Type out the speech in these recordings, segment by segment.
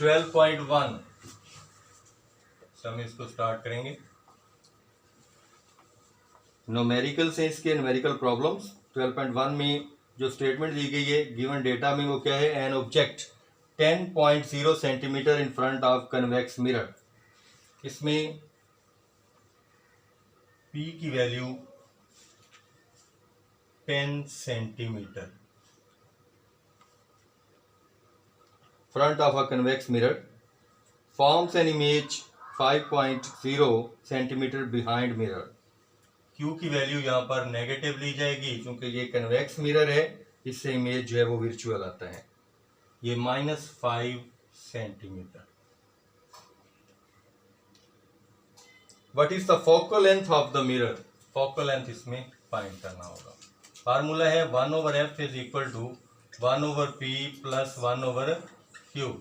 12.1 हम इसको स्टार्ट करेंगे। न्यूमेरिकल से इसके न्यूमेरिकल प्रॉब्लम्स 12.1 में जो स्टेटमेंट दी गई है गिवन डेटा में वो क्या है, an object 10.0 centimetre in front of convex mirror. इसमें P की value 10 centimetre, front of a convex mirror forms an image 5.0 centimetre behind mirror. Q की वैल्यू यहाँ पर नेगेटिव ली जाएगी क्योंकि ये कन्वेक्स मिरर है, इससे इमेज जो है वो वर्चुअल आता है। ये -5 centimetre. What is the focal length of the mirror? Focal length इसमें फाइंड करना होगा। फार्मूला है 1/f is equal to 1/p plus 1/q।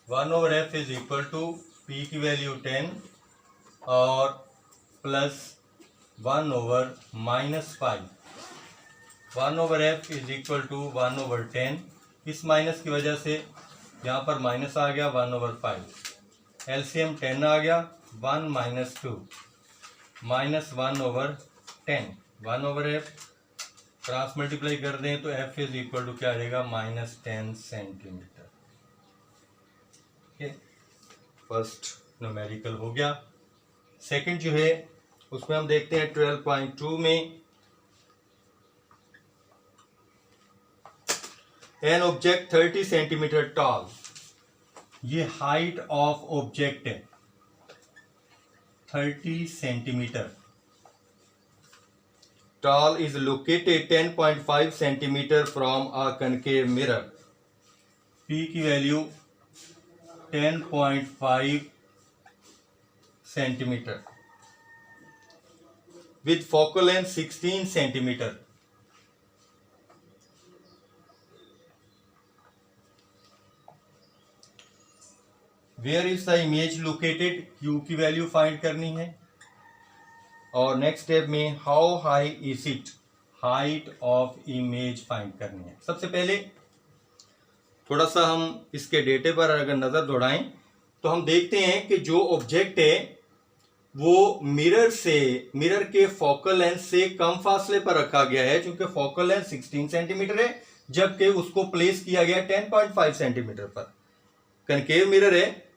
1/f is equal to p की वैल्यू 10 और plus 1/-5। 1/f is equal to 1/10। इस minus की वजह से यहाँ पर माइनस आ गया 1/5। एलसीएम 10 आ गया, 1 - 2 -1/10। 1/f क्रॉस मल्टीप्लाई कर दें तो f इज इक्वल टू क्या आ जाएगा, -10 सेंटीमीटर। फर्स्ट न्यूमेरिकल हो गया। सेकंड जो है उसमें हम देखते हैं 12.2 में एन ऑब्जेक्ट 30 सेंटीमीटर टॉल। ये हाइट ऑफ ऑब्जेक्ट है 30 centimetre. Tall is located 10.5 centimetre from a concave mirror. P की value 10.5 centimetre with focal length 16 centimetre. Where is the image located? Q की वैल्यू फाइंड करनी है। और next step में how high is it? Height of image find करनी है। सबसे पहले थोड़ा सा हम इसके डेटे पर अगर नजर दौड़ाएं तो हम देखते हैं कि जो ऑब्जेक्ट है वो मिरर के फोकल लेंथ से कम फासले पर रखा गया है, क्योंकि फोकल लेंथ 16 सेंटीमीटर है जबकि उसको प्लेस किया गया 10.5 सेंटीमीटर पर। कनकेव मिरर है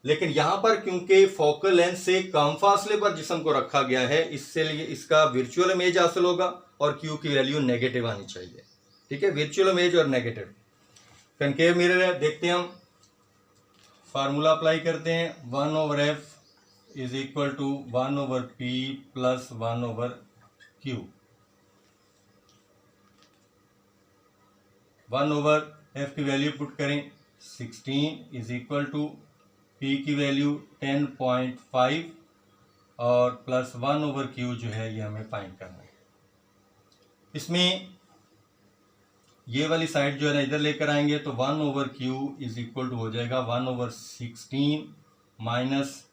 लेकिन यहां पर क्योंकि फोकल लेंथ से कम फासले पर जिस्म को रखा गया है, इससे लिए इसका वर्चुअल इमेज हासिल होगा और Q की वैल्यू नेगेटिव आनी चाहिए। ठीक है, वर्चुअल इमेज और नेगेटिव। कनकेव मिरर है, देखते हैं हम फार्मूला अप्लाई करते हैं। 1/f is equal to 1/p plus 1/q। 1/f की वैल्यू पुट करें 16 इज इक्वल टू p की वैल्यू 10.5 और प्लस 1/q जो है ये हमें फाइंड करना है। इसमें ये वाली साइड जो है ना इधर लेकर आएंगे तो 1/q इज इक्वल टू हो जाएगा 1/16 माइनस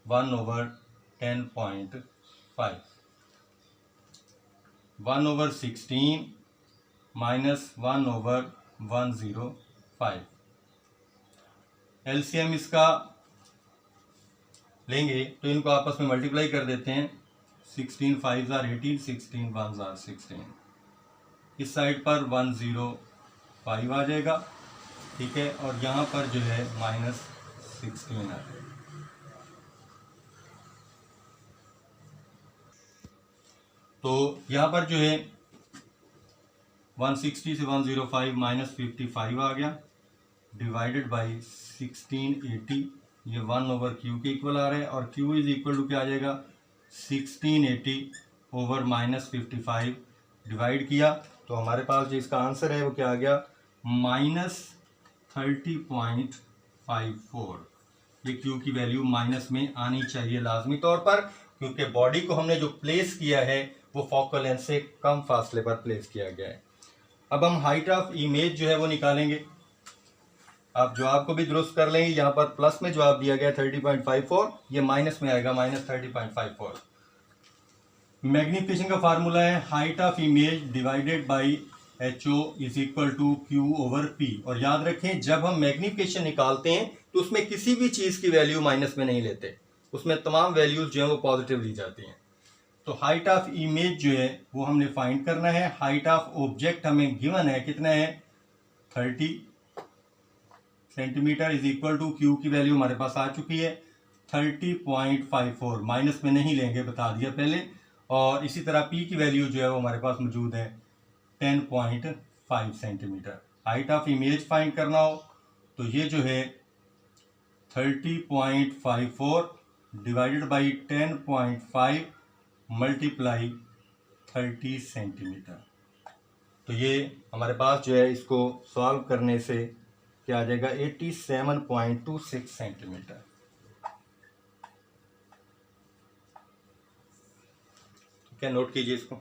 1/10.5। 1/16 माइनस 1/105। एलसीएम इसका लेंगे तो इनको आपस में मल्टीप्लाई कर देते हैं। 16 5s are 18, 16 1s are 16। इस साइड पर 105 आ जाएगा, ठीक है, और यहाँ पर जो है -16 आ जाएगा। तो यहाँ पर जो है 160 से 105 -55 आ गया, डिवाइडेड बाई 1680। ये 1/q के इक्वल आ रहा है और q इज इक्वल टू क्या आ जाएगा 1680 ओवर -55। डिवाइड किया तो हमारे पास जो इसका आंसर है वो क्या आ गया -30.54। ये q की वैल्यू माइनस में आनी चाहिए लाजमी तौर पर, क्योंकि बॉडी को हमने जो प्लेस किया है वो फोकल लेंथ से कम फासले पर प्लेस किया गया है। अब हम हाइट ऑफ इमेज जो है वो निकालेंगे। आप जवाब को भी दुरुस्त कर लेंगे, यहाँ पर प्लस में जवाब दिया गया 30.54, ये माइनस में आएगा -30.54। मैग्निफिकेशन का फार्मूला है height of image divided by HO is equal to Q/P। और याद रखें जब हम मैग्निफिकेशन निकालते हैं तो उसमें किसी भी चीज़ की वैल्यू माइनस में नहीं लेते, उसमें तमाम वैल्यूज जो है वो पॉजिटिव ली जाती हैं। तो हाइट ऑफ इमेज जो है वो हमने फाइंड करना है। हाइट ऑफ ऑब्जेक्ट हमें गिवन है, कितना है 30 centimetre is equal to Q की वैल्यू हमारे पास आ चुकी है 30.54, माइनस में नहीं लेंगे, बता दिया पहले। और इसी तरह P की वैल्यू जो है वो हमारे पास मौजूद है 10.5 centimetre. Height of image find करना हो तो ये जो है 30.54 डिवाइडेड बाई 10.5 मल्टीप्लाई 30 सेंटीमीटर। तो ये हमारे पास जो है इसको सॉल्व करने से क्या आ जाएगा 87.26 सेंटीमीटर। क्या नोट कीजिए इसको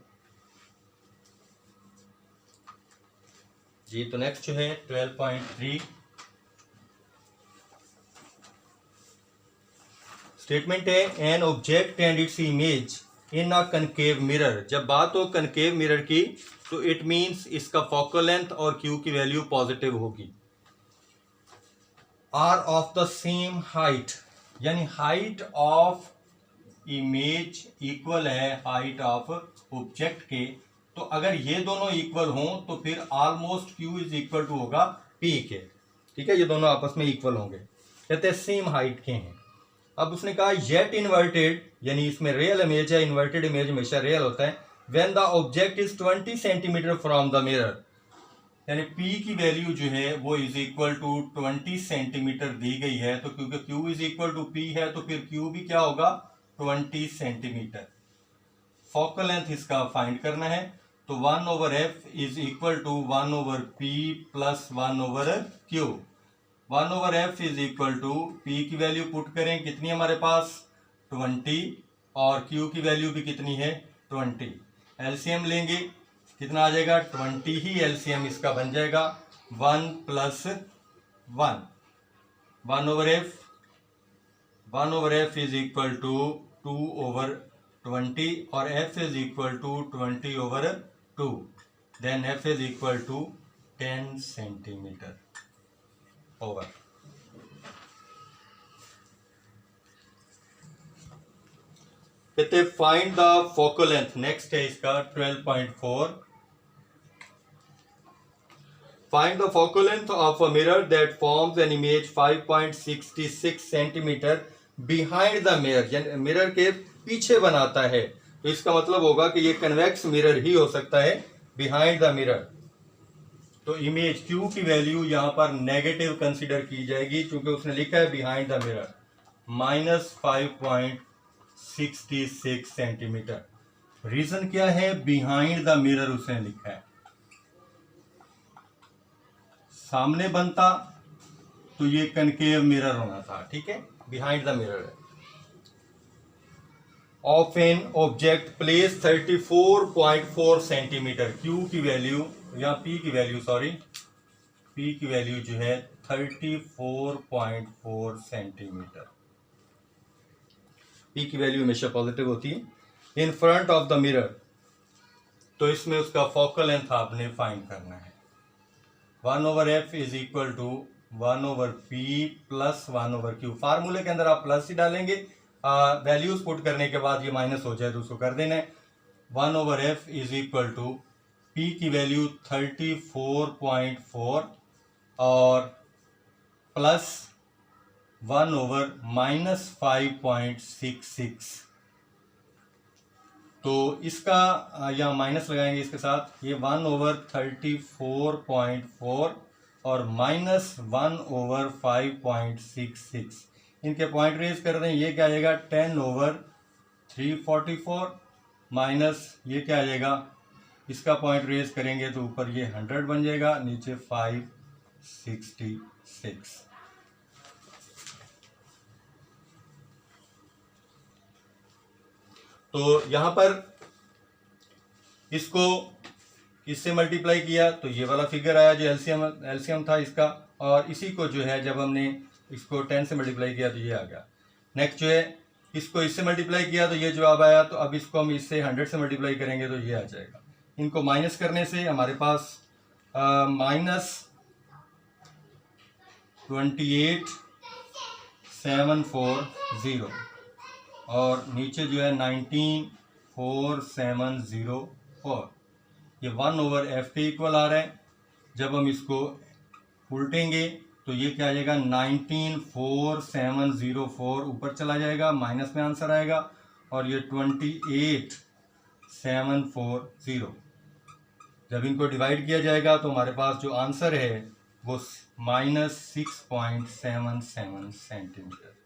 जी। तो नेक्स्ट जो है 12.3 स्टेटमेंट है an object and its image in a concave mirror. जब बात हो कनकेव मिरर की तो इट मींस इसका फोकल लेंथ और Q की वैल्यू पॉजिटिव होगी। Are of the same height, यानी हाइट ऑफ इमेज इक्वल है हाइट ऑफ ऑब्जेक्ट के। तो अगर ये दोनों इक्वल हों तो फिर almost Q is equal to होगा P के, ठीक है, ये दोनों आपस में इक्वल होंगे, कहते हैं सेम हाइट के हैं। अब उसने कहा येट इन्वर्टेड, यानी इसमें रियल इमेज है, इन्वर्टेड इमेज हमेशा रियल होता है। When the object is 20 centimetre from the mirror, यानी P की वैल्यू जो है वो इज इक्वल टू 20 सेंटीमीटर दी गई है। तो क्योंकि Q is equal to P है तो फिर Q भी क्या होगा 20 सेंटीमीटर। फोकल लेंथ इसका फाइंड करना है तो 1/f is equal to 1/P plus 1/Q। 1/f is equal to P की वैल्यू पुट करें, कितनी हमारे पास 20, और Q की वैल्यू भी कितनी है 20। एलसीएम लेंगे कितना आ जाएगा 20 ही एलसीएम इसका बन जाएगा 1 plus 1। 1/f is equal to 2/20 और f is equal to 20/2। Then f is equal to 10 centimetre over. कहते find the focal length. Next है इसका 12.4 find the focal length of a mirror that forms an image 5.66 centimetre behind the mirror, यानी mirror के पीछे बनाता है। तो इसका मतलब होगा कि ये कन्वेक्स मिरर ही हो सकता है बिहाइंड द मिरर। तो इमेज Q की वैल्यू यहां पर नेगेटिव कंसीडर की जाएगी क्योंकि उसने लिखा है behind the mirror -5.66 centimetre. Reason क्या है, बिहाइंड द मिरर उसने लिखा है। सामने बनता तो ये कनकेव मिरर होना था, ठीक है, बिहाइंड द मिरर है। Of an object place 34.4 centimetre. Q की वैल्यू या P की वैल्यू P की वैल्यू जो है 34.4 सेंटीमीटर। P की वैल्यू हमेशा पॉजिटिव होती है। In front of the mirror, तो इसमें उसका फोकल लेंथ आपने फाइंड करना है। 1/f is equal to 1/P plus 1/Q। फार्मूले के अंदर आप प्लस ही डालेंगे, वैल्यूज पुट करने के बाद ये माइनस हो जाए तो उसको कर देना है। 1/f is equal to P की वैल्यू 34.4 और प्लस 1/-5.66। तो इसका या माइनस लगाएंगे इसके साथ, ये 1/34.4 और माइनस 1/5.66, इनके पॉइंट रेज कर दें, ये क्या आ जाएगा 10/344 माइनस ये क्या आ जाएगा, इसका पॉइंट रेज करेंगे तो ऊपर ये 100 बन जाएगा, नीचे 566। तो यहां पर इसको इससे मल्टीप्लाई किया तो ये वाला फिगर आया जो एलसीएम था इसका, और इसी को जो है जब हमने इसको 10 से मल्टीप्लाई किया तो ये आ गया। नेक्स्ट जो है इसको इससे मल्टीप्लाई किया तो ये जवाब आया, तो अब इसको हम इससे 100 से मल्टीप्लाई करेंगे तो ये आ जाएगा। इनको माइनस करने से हमारे पास -28,740 और नीचे जो है 19,4704, ये 1/f के इक्वल आ रहा है। जब हम इसको उल्टेंगे तो ये क्या आ जाएगा, 19,4704 ऊपर चला जाएगा, माइनस में आंसर आएगा, और ये 28,740। जब इनको डिवाइड किया जाएगा तो हमारे पास जो आंसर है वो -6.77 सेंटीमीटर।